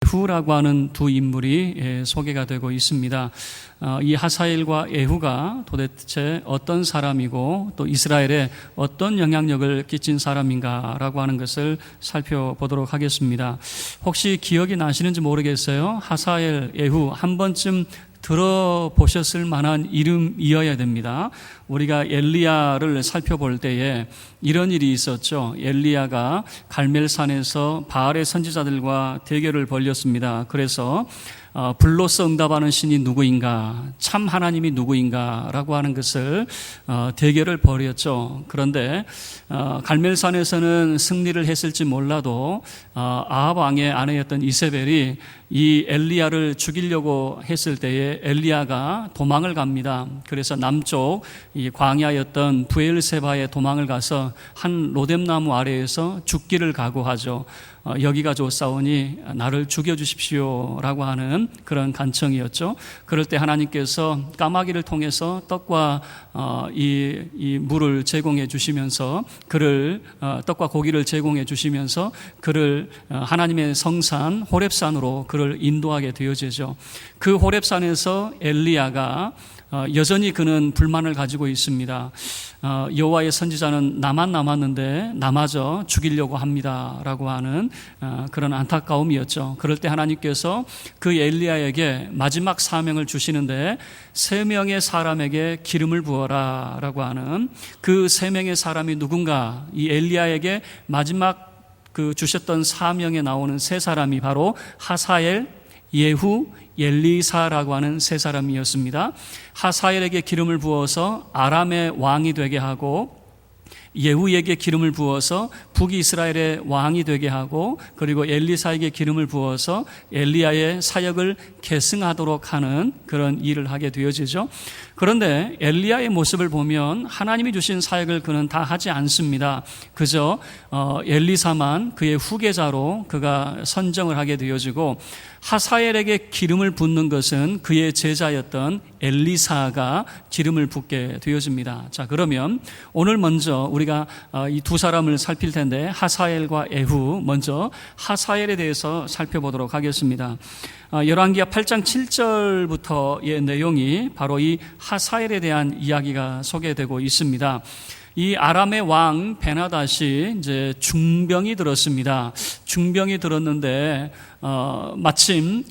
에후라고 하는 두 인물이 소개가 되고 있습니다. 이 하사엘과 에후가 도대체 어떤 사람이고 또 이스라엘에 어떤 영향력을 끼친 사람인가라고 하는 것을 살펴보도록 하겠습니다. 혹시 기억이 나시는지 모르겠어요. 하사엘, 에후 한 번쯤 들어보셨을 만한 이름이어야 됩니다. 우리가 엘리야를 살펴볼 때에 이런 일이 있었죠. 엘리야가 갈멜산에서 바알의 선지자들과 대결을 벌였습니다. 그래서 불로서 응답하는 신이 누구인가, 참 하나님이 누구인가 라고 하는 것을 대결을 벌였죠. 그런데 갈멜산에서는 승리를 했을지 몰라도 아합 왕의 아내였던 이세벨이 이 엘리야를 죽이려고 했을 때에 엘리야가 도망을 갑니다. 그래서 남쪽 이 광야였던 부엘세바에 도망을 가서 한 로뎀나무 아래에서 죽기를 각오하죠. 여기가 좋사오니 나를 죽여주십시오라고 하는 그런 간청이었죠. 그럴 때 하나님께서 까마귀를 통해서 떡과 이 물을 제공해 주시면서 그를 떡과 고기를 제공해 주시면서 그를 하나님의 성산 호렙산으로 그를 인도하게 되어지죠. 그 호렙산에서 엘리야가 여전히 그는 불만을 가지고 있습니다. 여호와의 선지자는 나만 남았는데 나마저 죽이려고 합니다라고 하는 그런 안타까움이었죠. 그럴 때 하나님께서 그 엘리야에게 마지막 사명을 주시는데 3명의 사람에게 기름을 부어라라고 하는 그 3명의 사람이 누군가, 이 엘리야에게 마지막 그 주셨던 사명에 나오는 3사람이 바로 하사엘, 예후, 엘리사라고 하는 3사람이었습니다. 하사엘에게 기름을 부어서 아람의 왕이 되게 하고, 예후에게 기름을 부어서 북이스라엘의 왕이 되게 하고, 그리고 엘리사에게 기름을 부어서 엘리야의 사역을 계승하도록 하는 그런 일을 하게 되어지죠. 그런데 엘리야의 모습을 보면 하나님이 주신 사역을 그는 다 하지 않습니다. 그저 엘리사만 그의 후계자로 그가 선정을 하게 되어지고, 하사엘에게 기름을 붓는 것은 그의 제자였던 엘리사가 기름을 붓게 되어집니다. 자, 그러면 오늘 먼저 우리가 이 두 사람을 살필 텐데, 하사엘과 에후, 먼저 하사엘에 대해서 살펴보도록 하겠습니다. 열왕기하 8장 7절부터의 내용이 바로 이 하사엘에 대한 이야기가 소개되고 있습니다. 이 아람의 왕 베나닷이 이제 중병이 들었습니다. 중병이 들었는데 마침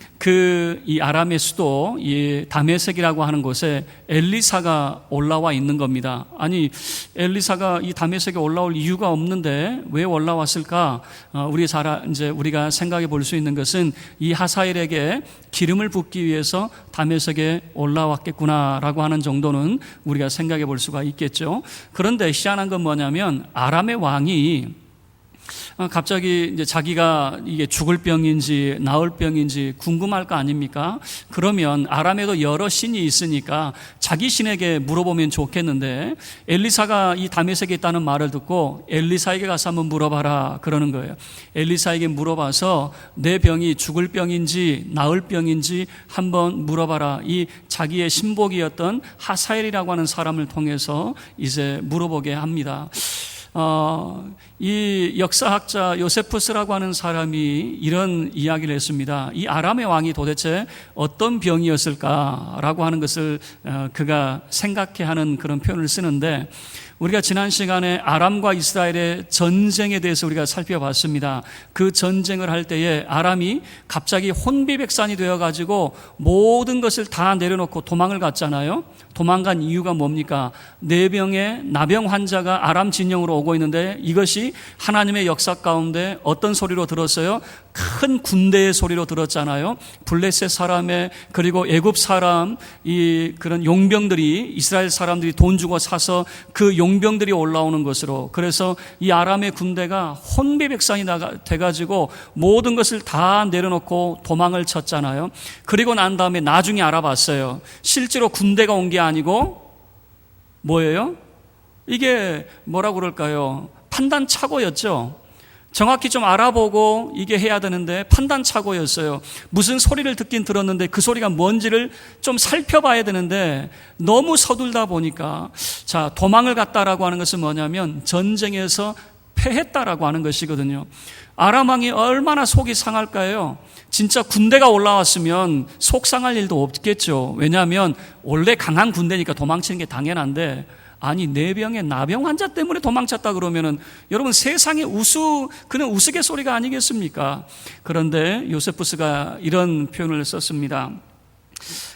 이 아람의 수도 이 다메섹이라고 하는 곳에 엘리사가 올라와 있는 겁니다. 아니, 엘리사가 이 다메섹에 올라올 이유가 없는데 왜 올라왔을까? 우리가 생각해 볼 수 있는 것은 이 하사엘에게 기름을 붓기 위해서 다메섹에 올라왔겠구나라고 하는 정도는 우리가 생각해 볼 수가 있겠죠. 그런데 희한한 건 뭐냐면 아람의 왕이 갑자기 이제 자기가 이게 죽을 병인지 나을 병인지 궁금할 거 아닙니까? 그러면 아람에도 여러 신이 있으니까 자기 신에게 물어보면 좋겠는데, 엘리사가 이 다메섹에 있다는 말을 듣고 엘리사에게 가서 한번 물어봐라 그러는 거예요. 엘리사에게 물어봐서 내 병이 죽을 병인지 나을 병인지 한번 물어봐라. 이 자기의 신복이었던 하사엘이라고 하는 사람을 통해서 이제 물어보게 합니다. 이 역사학자 요세푸스라고 하는 사람이 이런 이야기를 했습니다. 이 아람의 왕이 도대체 어떤 병이었을까라고 하는 것을 그가 생각해 하는 그런 표현을 쓰는데, 우리가 지난 시간에 아람과 이스라엘의 전쟁에 대해서 우리가 살펴봤습니다. 그 전쟁을 할 때에 아람이 갑자기 혼비백산이 되어가지고 모든 것을 다 내려놓고 도망을 갔잖아요. 도망간 이유가 뭡니까? 4명의 나병 환자가 아람 진영으로 오고 있는데, 이것이 하나님의 역사 가운데 어떤 소리로 들었어요? 큰 군대의 소리로 들었잖아요. 블레셋 사람의, 그리고 애굽 사람, 그런 용병들이, 이스라엘 사람들이 돈 주고 사서 그 용병들이 올라오는 것으로, 그래서 이 아람의 군대가 혼비백산이 돼가지고 모든 것을 다 내려놓고 도망을 쳤잖아요. 그리고 난 다음에 나중에 알아봤어요. 실제로 군대가 온 게 아니고 뭐예요? 이게 뭐라고 그럴까요? 판단착오였죠. 정확히 좀 알아보고 이게 해야 되는데 판단착오였어요. 무슨 소리를 듣긴 들었는데 그 소리가 뭔지를 좀 살펴봐야 되는데 너무 서둘다 보니까, 자, 도망을 갔다라고 하는 것은 뭐냐면 전쟁에서 패했다라고 하는 것이거든요. 아람 왕이 얼마나 속이 상할까요? 진짜 군대가 올라왔으면 속 상할 일도 없겠죠. 왜냐하면 원래 강한 군대니까 도망치는 게 당연한데, 아니 뇌병의 나병 환자 때문에 도망쳤다 그러면은 여러분 세상에 그는 우스갯소리가 아니겠습니까? 그런데 요세푸스가 이런 표현을 썼습니다.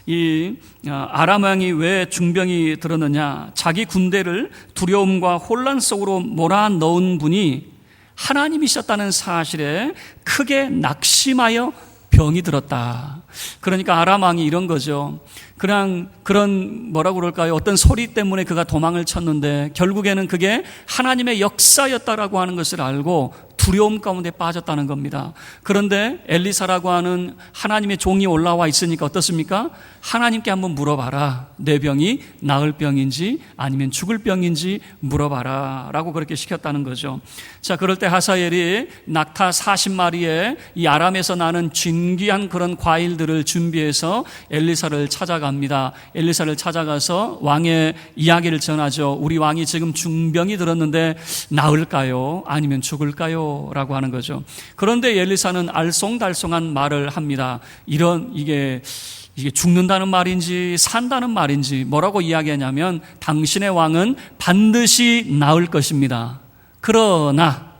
이 아람 왕이 왜 중병이 들었느냐? 자기 군대를 두려움과 혼란 속으로 몰아넣은 분이 하나님이셨다는 사실에 크게 낙심하여 병이 들었다. 그러니까 아람 왕이 이런 거죠. 그냥 그런 뭐라고 그럴까요? 어떤 소리 때문에 그가 도망을 쳤는데 결국에는 그게 하나님의 역사였다라고 하는 것을 알고 두려움 가운데 빠졌다는 겁니다. 그런데 엘리사라고 하는 하나님의 종이 올라와 있으니까 어떻습니까? 하나님께 한번 물어봐라. 내 병이 나을 병인지 아니면 죽을 병인지 물어봐라 라고 그렇게 시켰다는 거죠. 자, 그럴 때 하사엘이 낙타 40마리에 이 아람에서 나는 진귀한 그런 과일들을 준비해서 엘리사를 찾아갑니다. 엘리사를 찾아가서 왕의 이야기를 전하죠. 우리 왕이 지금 중병이 들었는데 나을까요? 아니면 죽을까요? 라고 하는 거죠. 그런데 엘리사는 알쏭달쏭한 말을 합니다. 이게 죽는다는 말인지 산다는 말인지 뭐라고 이야기하냐면 당신의 왕은 반드시 나을 것입니다. 그러나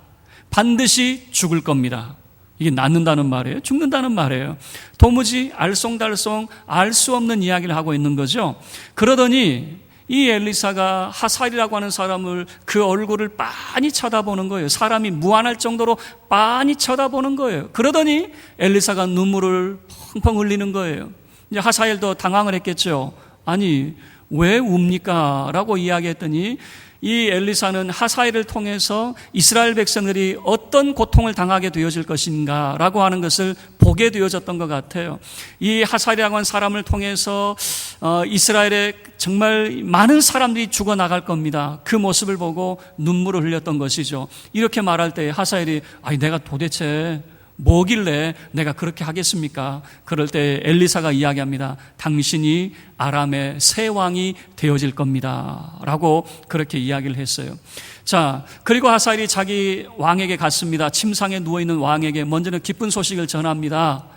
반드시 죽을 겁니다. 이게 낫는다는 말이에요? 죽는다는 말이에요? 도무지 알쏭달쏭 알 수 없는 이야기를 하고 있는 거죠. 그러더니 이 엘리사가 하사엘이라고 하는 사람을 그 얼굴을 빤히 쳐다보는 거예요. 사람이 무안할 정도로 빤히 쳐다보는 거예요. 그러더니 엘리사가 눈물을 펑펑 흘리는 거예요. 이제 하사엘도 당황을 했겠죠. 아니 왜 웁니까? 라고 이야기했더니 이 엘리사는 하사엘을 통해서 이스라엘 백성들이 어떤 고통을 당하게 되어질 것인가 라고 하는 것을 보게 되어졌던 것 같아요. 이 하사엘이라고 하는 사람을 통해서 이스라엘에 정말 많은 사람들이 죽어나갈 겁니다. 그 모습을 보고 눈물을 흘렸던 것이죠. 이렇게 말할 때 하사엘이 아니 내가 도대체 뭐길래 내가 그렇게 하겠습니까? 그럴 때 엘리사가 이야기합니다. 당신이 아람의 새 왕이 되어질 겁니다 라고 그렇게 이야기를 했어요. 자, 그리고 하사엘이 자기 왕에게 갔습니다. 침상에 누워있는 왕에게 먼저는 기쁜 소식을 전합니다.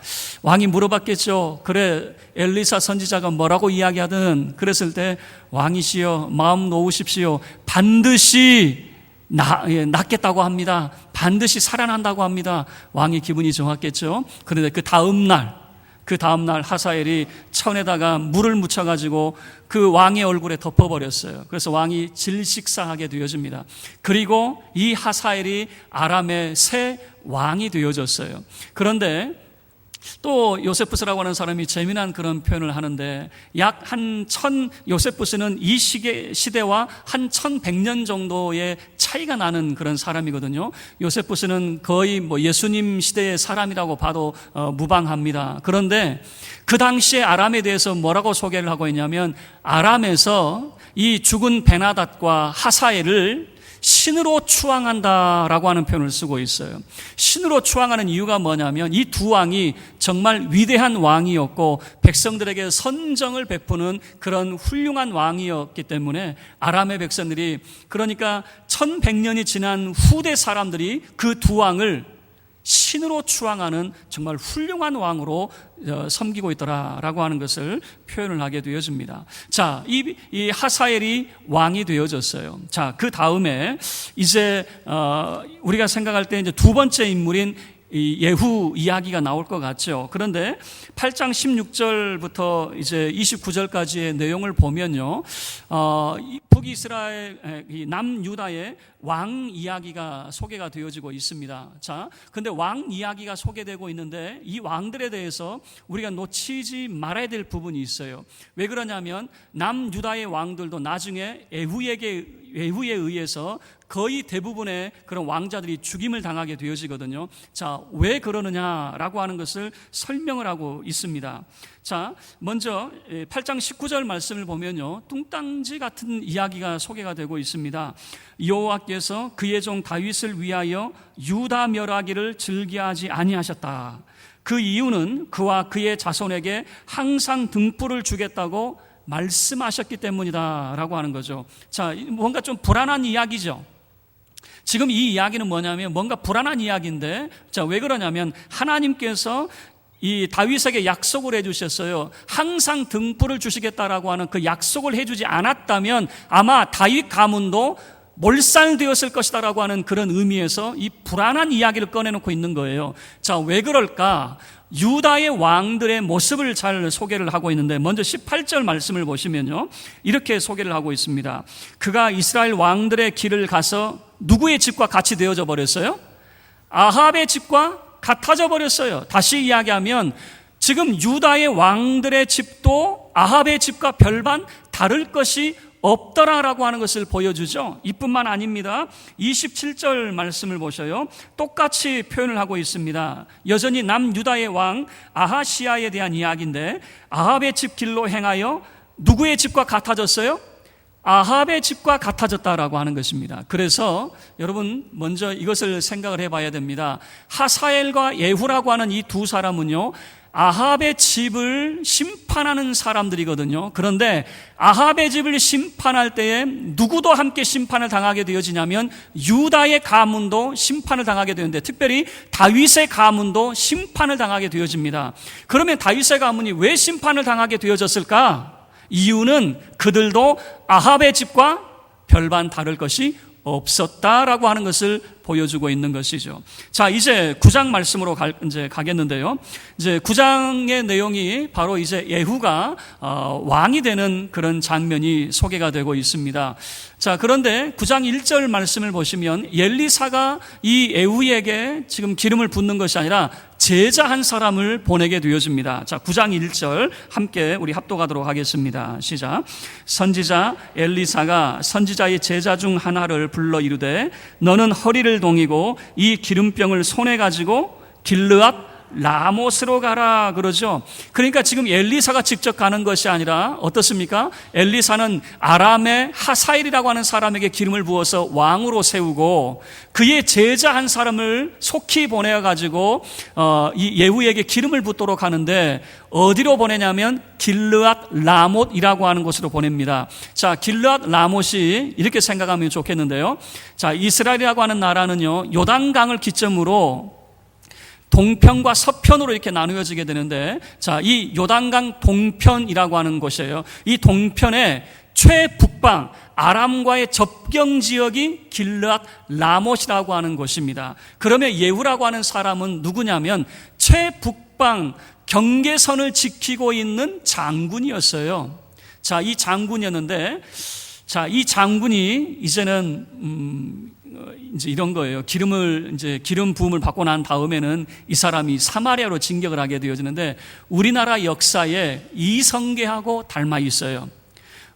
왕이 물어봤겠죠. 그래 엘리사 선지자가 뭐라고 이야기하든 그랬을 때 왕이시여 마음 놓으십시오. 반드시 낫겠다고 합니다. 반드시 살아난다고 합니다. 왕이 기분이 좋았겠죠. 그런데 그 다음날 하사엘이 천에다가 물을 묻혀가지고 그 왕의 얼굴에 덮어버렸어요. 그래서 왕이 질식사하게 되어집니다. 그리고 이 하사엘이 아람의 새 왕이 되어졌어요. 그런데 또 요세푸스라고 하는 사람이 재미난 그런 표현을 하는데 요세푸스는 이 시대와 한 1100년 정도의 차이가 나는 그런 사람이거든요. 요세푸스는 거의 예수님 시대의 사람이라고 봐도 무방합니다. 그런데 그 당시에 아람에 대해서 뭐라고 소개를 하고 있냐면 아람에서 이 죽은 베나닷과 하사엘을 신으로 추앙한다라고 하는 표현을 쓰고 있어요. 신으로 추앙하는 이유가 뭐냐면 이 두 왕이 정말 위대한 왕이었고 백성들에게 선정을 베푸는 그런 훌륭한 왕이었기 때문에 아람의 백성들이 그러니까 1100년이 지난 후대 사람들이 그 두 왕을 신으로 추앙하는 정말 훌륭한 왕으로 섬기고 있더라라고 하는 것을 표현을 하게 되어집니다. 자, 이 하사엘이 왕이 되어졌어요. 자, 그 다음에 이제 우리가 생각할 때 이제 두 번째 인물인 이 예후 이야기가 나올 것 같죠. 그런데 8장 16절부터 이제 29절까지의 내용을 보면요, 북이스라엘, 남유다의 왕 이야기가 소개가 되어지고 있습니다. 자, 근데 왕 이야기가 소개되고 있는데 이 왕들에 대해서 우리가 놓치지 말아야 될 부분이 있어요. 왜 그러냐면 남유다의 왕들도 나중에 예후에 의해서 거의 대부분의 그런 왕자들이 죽임을 당하게 되어지거든요. 자, 왜 그러느냐라고 하는 것을 설명을 하고 있습니다. 자, 먼저 8장 19절 말씀을 보면요, 뚱땅지 같은 이야기가 소개가 되고 있습니다. 여호와께서 그의 종 다윗을 위하여 유다 멸하기를 즐겨하지 아니하셨다. 그 이유는 그와 그의 자손에게 항상 등불을 주겠다고 말씀하셨기 때문이다 라고 하는 거죠. 자, 뭔가 좀 불안한 이야기죠. 지금 이 이야기는 뭐냐면 뭔가 불안한 이야기인데, 자, 왜 그러냐면 하나님께서 이 다윗에게 약속을 해주셨어요. 항상 등불을 주시겠다라고 하는 그 약속을 해주지 않았다면 아마 다윗 가문도 몰살되었을 것이다라고 하는 그런 의미에서 이 불안한 이야기를 꺼내놓고 있는 거예요. 자, 왜 그럴까? 유다의 왕들의 모습을 잘 소개를 하고 있는데, 먼저 18절 말씀을 보시면요, 이렇게 소개를 하고 있습니다. 그가 이스라엘 왕들의 길을 가서 누구의 집과 같이 되어져 버렸어요? 아합의 집과 같아져 버렸어요. 다시 이야기하면 지금 유다의 왕들의 집도 아합의 집과 별반 다를 것이 없더라라고 하는 것을 보여주죠. 이뿐만 아닙니다. 27절 말씀을 보셔요. 똑같이 표현을 하고 있습니다. 여전히 남유다의 왕 아하시아에 대한 이야기인데, 아합의 집 길로 행하여 누구의 집과 같아졌어요? 아합의 집과 같아졌다라고 하는 것입니다. 그래서 여러분 먼저 이것을 생각을 해봐야 됩니다. 하사엘과 예후라고 하는 이 두 사람은요, 아합의 집을 심판하는 사람들이거든요. 그런데 아합의 집을 심판할 때에 누구도 함께 심판을 당하게 되어지냐면 유다의 가문도 심판을 당하게 되는데, 특별히 다윗의 가문도 심판을 당하게 되어집니다. 그러면 다윗의 가문이 왜 심판을 당하게 되어졌을까? 이유는 그들도 아합의 집과 별반 다를 것이 없었다라고 하는 것을 보여주고 있는 것이죠. 자, 이제 9장 말씀으로 가겠는데요. 이제 9장의 내용이 바로 이제 예후가 왕이 되는 그런 장면이 소개가 되고 있습니다. 자, 그런데 9장 1절 말씀을 보시면 엘리사가 이 예후에게 지금 기름을 붓는 것이 아니라 제자 한 사람을 보내게 되어집니다. 자, 9장 1절 함께 우리 합독하도록 하겠습니다. 시작. 선지자 엘리사가 선지자의 제자 중 하나를 불러 이르되 너는 허리를 동이고 이 기름병을 손에 가지고 길르앗 라못으로 가라 그러죠. 그러니까 지금 엘리사가 직접 가는 것이 아니라 어떻습니까? 엘리사는 아람의 하사엘이라고 하는 사람에게 기름을 부어서 왕으로 세우고 그의 제자 한 사람을 속히 보내가지고 이 예후에게 기름을 붓도록 하는데, 어디로 보내냐면 길르앗 라못이라고 하는 곳으로 보냅니다. 자, 길르앗 라못이 이렇게 생각하면 좋겠는데요. 자, 이스라엘이라고 하는 나라는요, 요단강을 기점으로 동편과 서편으로 이렇게 나누어지게 되는데, 자, 이 요단강 동편이라고 하는 곳이에요. 이 동편의 최북방 아람과의 접경 지역이 길르앗 라못이라고 하는 곳입니다. 그러면 예후라고 하는 사람은 누구냐면 최북방 경계선을 지키고 있는 장군이었어요. 자, 이 장군이었는데, 자, 이 장군이 이제는 이제 이런 거예요. 기름 부음을 받고 난 다음에는 이 사람이 사마리아로 진격을 하게 되어지는데, 우리나라 역사에 이성계하고 닮아 있어요.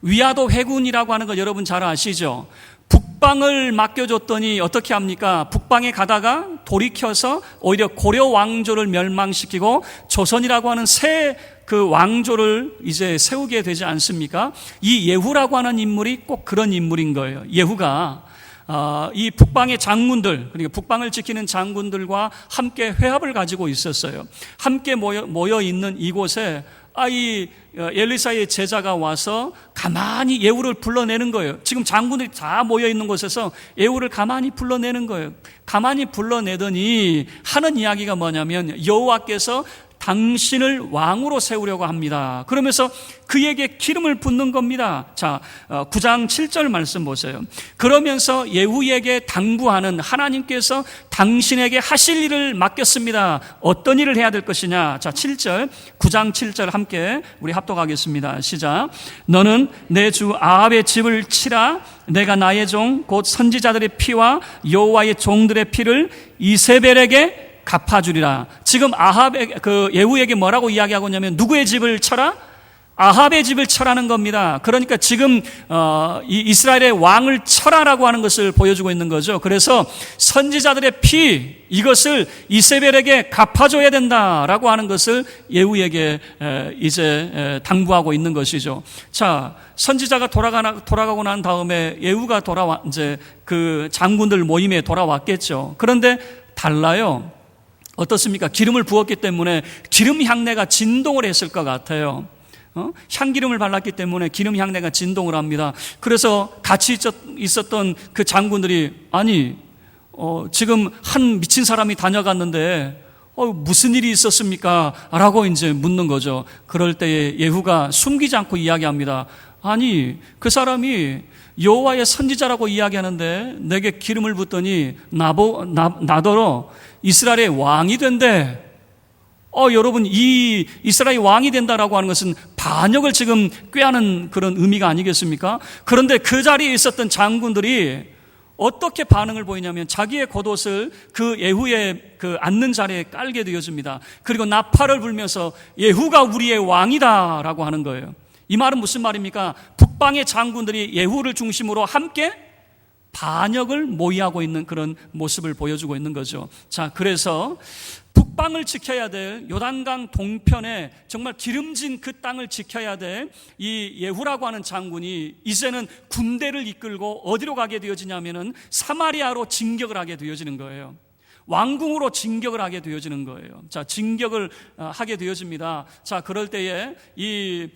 위화도 회군이라고 하는 거 여러분 잘 아시죠? 북방을 맡겨줬더니 어떻게 합니까? 북방에 가다가 돌이켜서 오히려 고려 왕조를 멸망시키고 조선이라고 하는 새 그 왕조를 이제 세우게 되지 않습니까? 이 예후라고 하는 인물이 꼭 그런 인물인 거예요. 예후가 이 북방의 장군들, 그러니까 북방을 지키는 장군들과 함께 회합을 가지고 있었어요. 함께 모여 있는 이곳에 이 엘리사의 제자가 와서 가만히 예후를 불러내는 거예요. 지금 장군들이 다 모여 있는 곳에서 예후를 가만히 불러내는 거예요. 가만히 불러내더니 하는 이야기가 뭐냐면 여호와께서 당신을 왕으로 세우려고 합니다. 그러면서 그에게 기름을 붓는 겁니다. 자, 9장 7절 말씀 보세요. 그러면서 예후에게 당부하는, 하나님께서 당신에게 하실 일을 맡겼습니다. 어떤 일을 해야 될 것이냐. 자, 7절, 9장 7절 함께 우리 합독하겠습니다. 시작. 너는 내 주 아합의 집을 치라. 내가 나의 종 곧 선지자들의 피와 여호와의 종들의 피를 이세벨에게 갚아주리라. 지금 예후에게 뭐라고 이야기하고 있냐면 누구의 집을 쳐라? 아합의 집을 쳐라는 겁니다. 그러니까 지금 이 이스라엘의 왕을 쳐라라고 하는 것을 보여주고 있는 거죠. 그래서 선지자들의 피, 이것을 이세벨에게 갚아줘야 된다라고 하는 것을 예후에게 이제 당부하고 있는 것이죠. 자, 선지자가 돌아가고 난 다음에 예후가 이제 그 장군들 모임에 돌아왔겠죠. 그런데 달라요. 어떻습니까? 기름을 부었기 때문에 기름 향내가 진동을 했을 것 같아요. 향기름을 발랐기 때문에 기름 향내가 진동을 합니다. 그래서 같이 있었던 그 장군들이, 아니 지금 한 미친 사람이 다녀갔는데 무슨 일이 있었습니까? 라고 이제 묻는 거죠. 그럴 때에 예후가 숨기지 않고 이야기합니다. 아니, 그 사람이 여호와의 선지자라고 이야기하는데 내게 기름을 붓더니 나더러 이스라엘의 왕이 된대. 여러분, 이 이스라엘 왕이 된다라고 하는 것은 반역을 지금 꾀하는 그런 의미가 아니겠습니까? 그런데 그 자리에 있었던 장군들이 어떻게 반응을 보이냐면 자기의 겉옷을 그 예후의 그 앉는 자리에 깔게 되어집니다. 그리고 나팔을 불면서 예후가 우리의 왕이다라고 하는 거예요. 이 말은 무슨 말입니까? 북방의 장군들이 예후를 중심으로 함께 반역을 모의하고 있는 그런 모습을 보여주고 있는 거죠. 자, 그래서 북방을 지켜야 될 요단강 동편에 정말 기름진 그 땅을 지켜야 될 이 예후라고 하는 장군이 이제는 군대를 이끌고 어디로 가게 되어지냐면은 사마리아로 진격을 하게 되어지는 거예요. 왕궁으로 진격을 하게 되어지는 거예요. 자, 진격을 하게 되어집니다. 자, 그럴 때에 이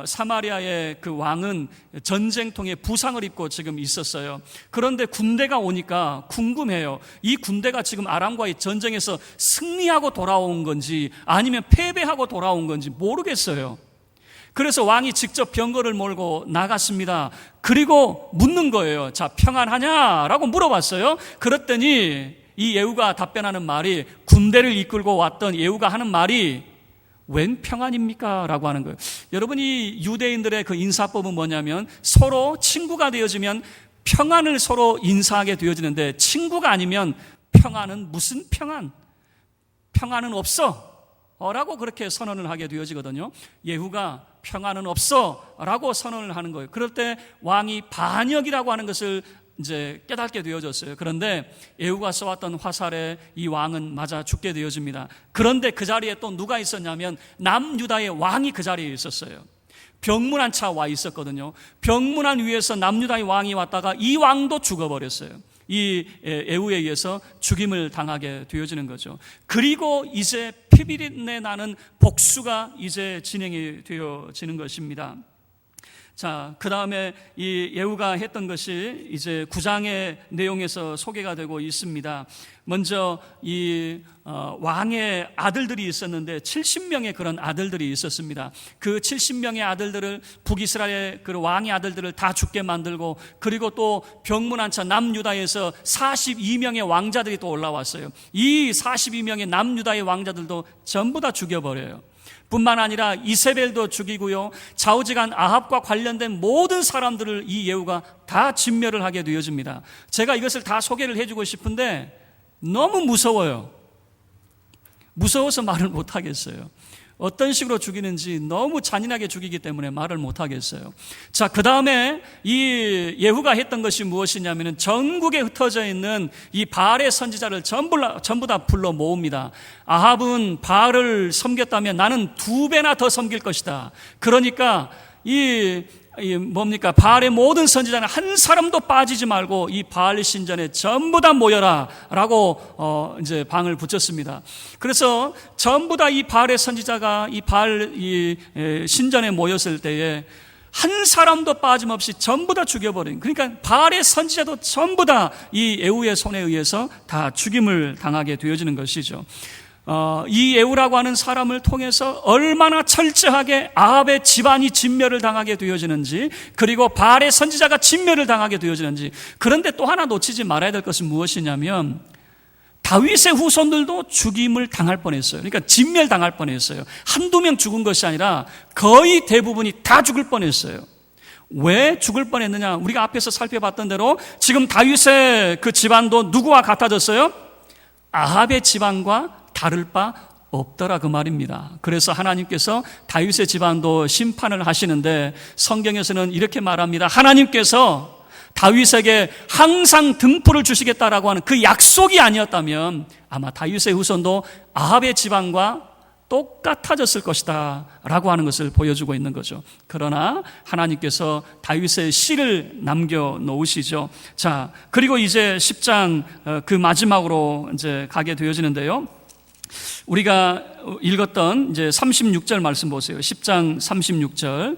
사마리아의 그 왕은 전쟁통에 부상을 입고 지금 있었어요. 그런데 군대가 오니까 궁금해요. 이 군대가 지금 아람과의 전쟁에서 승리하고 돌아온 건지 아니면 패배하고 돌아온 건지 모르겠어요. 그래서 왕이 직접 병거를 몰고 나갔습니다. 그리고 묻는 거예요. 자, 평안하냐라고 물어봤어요. 그랬더니 이 예후가 답변하는 말이, 군대를 이끌고 왔던 예후가 하는 말이 웬 평안입니까? 라고 하는 거예요. 여러분, 이 유대인들의 그 인사법은 뭐냐면 서로 친구가 되어지면 평안을 서로 인사하게 되어지는데 친구가 아니면 평안은 무슨 평안? 평안은 없어 라고 그렇게 선언을 하게 되어지거든요. 예후가 평안은 없어 라고 선언을 하는 거예요. 그럴 때 왕이 반역이라고 하는 것을 이제 깨닫게 되어졌어요. 그런데 예후가 쏘았던 화살에 이 왕은 맞아 죽게 되어집니다. 그런데 그 자리에 또 누가 있었냐면 남유다의 왕이 그 자리에 있었어요. 병문안 차 와 있었거든요. 병문안 위에서 남유다의 왕이 왔다가 이 왕도 죽어버렸어요. 이 예후에 의해서 죽임을 당하게 되어지는 거죠. 그리고 이제 피비린내 나는 복수가 이제 진행이 되어지는 것입니다. 자, 그 다음에 이 예후가 했던 것이 이제 9장의 내용에서 소개가 되고 있습니다. 먼저 이 왕의 아들들이 있었는데 70명의 그런 아들들이 있었습니다. 그 70명의 아들들을 북이스라엘 그 왕의 아들들을 다 죽게 만들고, 그리고 또 병문안차 남유다에서 42명의 왕자들이 또 올라왔어요. 이 42명의 남유다의 왕자들도 전부 다 죽여버려요. 뿐만 아니라 이세벨도 죽이고요, 좌우지간 아합과 관련된 모든 사람들을 이 예후가 다 진멸을 하게 되어집니다. 제가 이것을 다 소개를 해주고 싶은데 너무 무서워요. 무서워서 말을 못하겠어요. 어떤 식으로 죽이는지 너무 잔인하게 죽이기 때문에 말을 못하겠어요. 자, 그 다음에 이 예후가 했던 것이 무엇이냐면 전국에 흩어져 있는 이 바알의 선지자를 전부 다 불러 모읍니다. 아합은 바알을 섬겼다면 나는 2배나 더 섬길 것이다. 그러니까 바알의 모든 선지자는 한 사람도 빠지지 말고 이 바알 신전에 전부 다 모여라 라고 이제 방을 붙였습니다. 그래서 전부 다 이 바알의 선지자가 이 바알 신전에 모였을 때에 한 사람도 빠짐없이 전부 다 죽여버린, 그러니까 바알의 선지자도 전부 다 이 예후의 손에 의해서 다 죽임을 당하게 되어지는 것이죠. 이 예후라고 하는 사람을 통해서 얼마나 철저하게 아합의 집안이 진멸을 당하게 되어지는지, 그리고 바알의 선지자가 진멸을 당하게 되어지는지. 그런데 또 하나 놓치지 말아야 될 것은 무엇이냐면 다윗의 후손들도 죽임을 당할 뻔했어요. 그러니까 진멸당할 뻔했어요. 한두 명 죽은 것이 아니라 거의 대부분이 다 죽을 뻔했어요. 왜 죽을 뻔했느냐? 우리가 앞에서 살펴봤던 대로 지금 다윗의 그 집안도 누구와 같아졌어요? 아합의 집안과 다를 바 없더라, 그 말입니다. 그래서 하나님께서 다윗의 집안도 심판을 하시는데 성경에서는 이렇게 말합니다. 하나님께서 다윗에게 항상 등불을 주시겠다라고 하는 그 약속이 아니었다면 아마 다윗의 후손도 아합의 집안과 똑같아졌을 것이다 라고 하는 것을 보여주고 있는 거죠. 그러나 하나님께서 다윗의 씨를 남겨놓으시죠. 자, 그리고 이제 10장 그 마지막으로 이제 가게 되어지는데요. 우리가 읽었던 이제 36절 말씀 보세요. 10장 36절.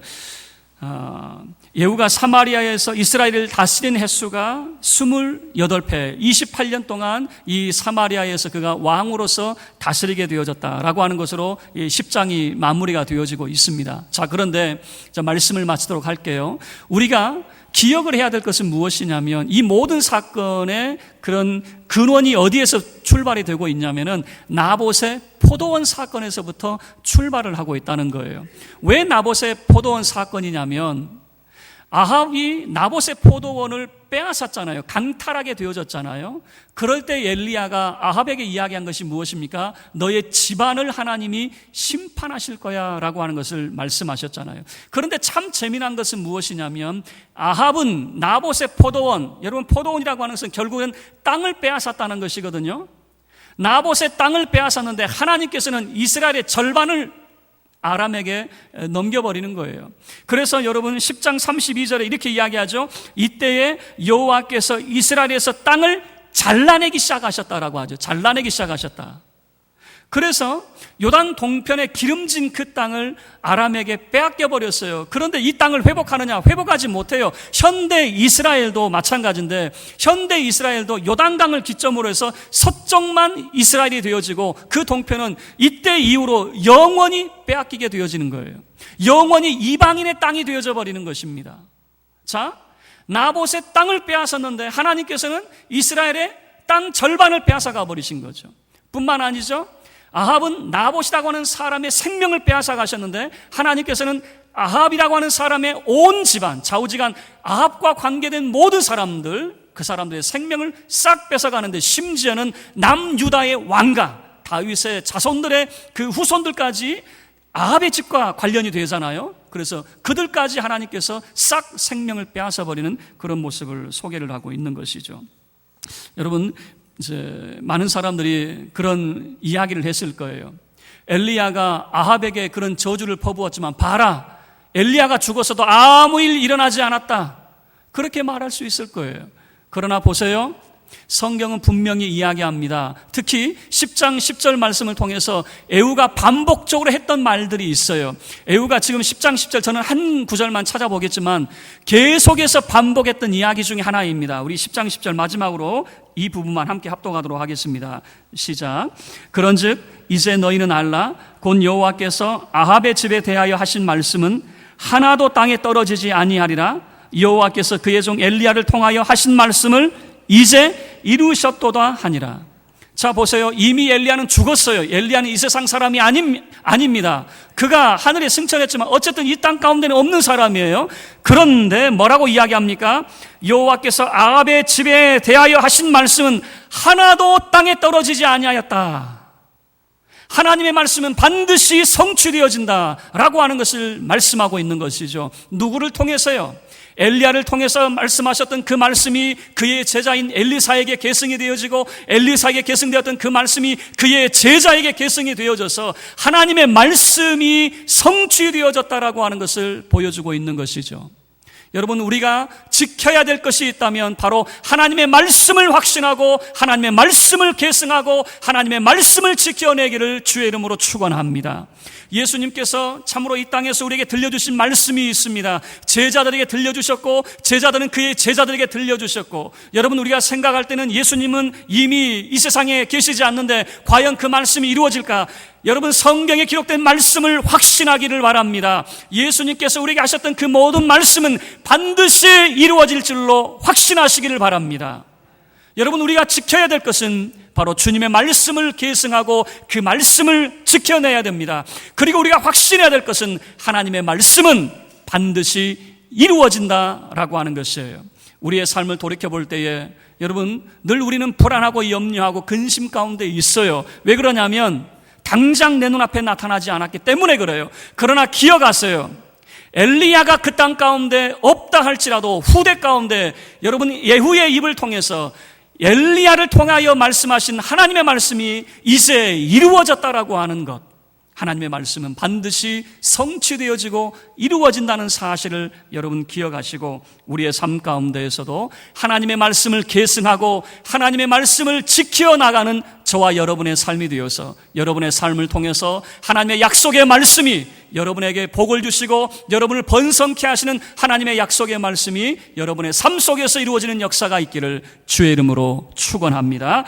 예후가 사마리아에서 이스라엘을 다스린 횟수가 28회, 28년 동안 이 사마리아에서 그가 왕으로서 다스리게 되어졌다라고 하는 것으로 이 10장이 마무리가 되어지고 있습니다. 자, 그런데 말씀을 마치도록 할게요. 우리가 기억을 해야 될 것은 무엇이냐면, 이 모든 사건의 그런 근원이 어디에서 출발이 되고 있냐면은 나봇의 포도원 사건에서부터 출발을 하고 있다는 거예요. 왜 나봇의 포도원 사건이냐면, 아합이 나봇의 포도원을 빼앗았잖아요. 강탈하게 되어졌잖아요. 그럴 때 엘리야가 아합에게 이야기한 것이 무엇입니까? 너의 집안을 하나님이 심판하실 거야 라고 하는 것을 말씀하셨잖아요. 그런데 참 재미난 것은 무엇이냐면, 아합은 나봇의 포도원, 여러분 포도원이라고 하는 것은 결국은 땅을 빼앗았다는 것이거든요. 나봇의 땅을 빼앗았는데 하나님께서는 이스라엘의 절반을 아람에게 넘겨버리는 거예요. 그래서 여러분 10장 32절에 이렇게 이야기하죠. 이때에 여호와께서 이스라엘에서 땅을 잘라내기 시작하셨다라고 하죠. 잘라내기 시작하셨다. 그래서 요단 동편에 기름진 그 땅을 아람에게 빼앗겨 버렸어요. 그런데 이 땅을 회복하느냐? 회복하지 못해요. 현대 이스라엘도 마찬가지인데, 현대 이스라엘도 요단강을 기점으로 해서 서쪽만 이스라엘이 되어지고 그 동편은 이때 이후로 영원히 빼앗기게 되어지는 거예요. 영원히 이방인의 땅이 되어져 버리는 것입니다. 자, 나봇의 땅을 빼앗았는데 하나님께서는 이스라엘의 땅 절반을 빼앗아가 버리신 거죠. 뿐만 아니죠, 아합은 나봇이라고 하는 사람의 생명을 빼앗아 가셨는데 하나님께서는 아합이라고 하는 사람의 온 집안, 좌우지간 아합과 관계된 모든 사람들, 그 사람들의 생명을 싹 뺏어가는데, 심지어는 남유다의 왕가 다윗의 자손들의 그 후손들까지 아합의 집과 관련이 되잖아요. 그래서 그들까지 하나님께서 싹 생명을 빼앗아버리는 그런 모습을 소개를 하고 있는 것이죠. 여러분, 이제 많은 사람들이 그런 이야기를 했을 거예요. 엘리야가 아합에게 그런 저주를 퍼부었지만 봐라, 엘리야가 죽었어도 아무 일 일어나지 않았다, 그렇게 말할 수 있을 거예요. 그러나 보세요, 성경은 분명히 이야기합니다. 특히 10장 10절 말씀을 통해서 에후가 반복적으로 했던 말들이 있어요. 에후가 지금 10장 10절, 저는 한 구절만 찾아보겠지만 계속해서 반복했던 이야기 중에 하나입니다. 우리 10장 10절 마지막으로 이 부분만 함께 합독하도록 하겠습니다. 시작. 그런즉 이제 너희는 알라, 곧 여호와께서 아합의 집에 대하여 하신 말씀은 하나도 땅에 떨어지지 아니하리라. 여호와께서 그의 종 엘리야를 통하여 하신 말씀을 이제 이루셨도다 하니라. 자, 보세요. 이미 엘리야는 죽었어요. 엘리야는 이 세상 사람이 아닙니다. 그가 하늘에 승천했지만 어쨌든 이 땅 가운데는 없는 사람이에요. 그런데 뭐라고 이야기합니까? 여호와께서 아합의 집에 대하여 하신 말씀은 하나도 땅에 떨어지지 아니하였다. 하나님의 말씀은 반드시 성취되어진다라고 하는 것을 말씀하고 있는 것이죠. 누구를 통해서요? 엘리야를 통해서 말씀하셨던 그 말씀이 그의 제자인 엘리사에게 계승이 되어지고, 엘리사에게 계승되었던 그 말씀이 그의 제자에게 계승이 되어져서 하나님의 말씀이 성취되어졌다라고 하는 것을 보여주고 있는 것이죠. 여러분, 우리가 지켜야 될 것이 있다면 바로 하나님의 말씀을 확신하고 하나님의 말씀을 계승하고 하나님의 말씀을 지켜내기를 주의 이름으로 축원합니다. 예수님께서 참으로 이 땅에서 우리에게 들려주신 말씀이 있습니다. 제자들에게 들려주셨고 제자들은 그의 제자들에게 들려주셨고, 여러분, 우리가 생각할 때는 예수님은 이미 이 세상에 계시지 않는데 과연 그 말씀이 이루어질까? 여러분, 성경에 기록된 말씀을 확신하기를 바랍니다. 예수님께서 우리에게 하셨던 그 모든 말씀은 반드시 이루어질 줄로 확신하시기를 바랍니다. 여러분, 우리가 지켜야 될 것은 바로 주님의 말씀을 계승하고 그 말씀을 지켜내야 됩니다. 그리고 우리가 확신해야 될 것은 하나님의 말씀은 반드시 이루어진다라고 하는 것이에요. 우리의 삶을 돌이켜볼 때에 여러분, 늘 우리는 불안하고 염려하고 근심 가운데 있어요. 왜 그러냐면 당장 내 눈앞에 나타나지 않았기 때문에 그래요. 그러나 기억하세요. 엘리야가 그 땅 가운데 없다 할지라도 후대 가운데 여러분, 예후의 입을 통해서 엘리야를 통하여 말씀하신 하나님의 말씀이 이제 이루어졌다라고 하는 것, 하나님의 말씀은 반드시 성취되어지고 이루어진다는 사실을 여러분 기억하시고, 우리의 삶 가운데에서도 하나님의 말씀을 계승하고 하나님의 말씀을 지켜나가는 저와 여러분의 삶이 되어서, 여러분의 삶을 통해서 하나님의 약속의 말씀이 여러분에게 복을 주시고 여러분을 번성케 하시는 하나님의 약속의 말씀이 여러분의 삶 속에서 이루어지는 역사가 있기를 주의 이름으로 축원합니다.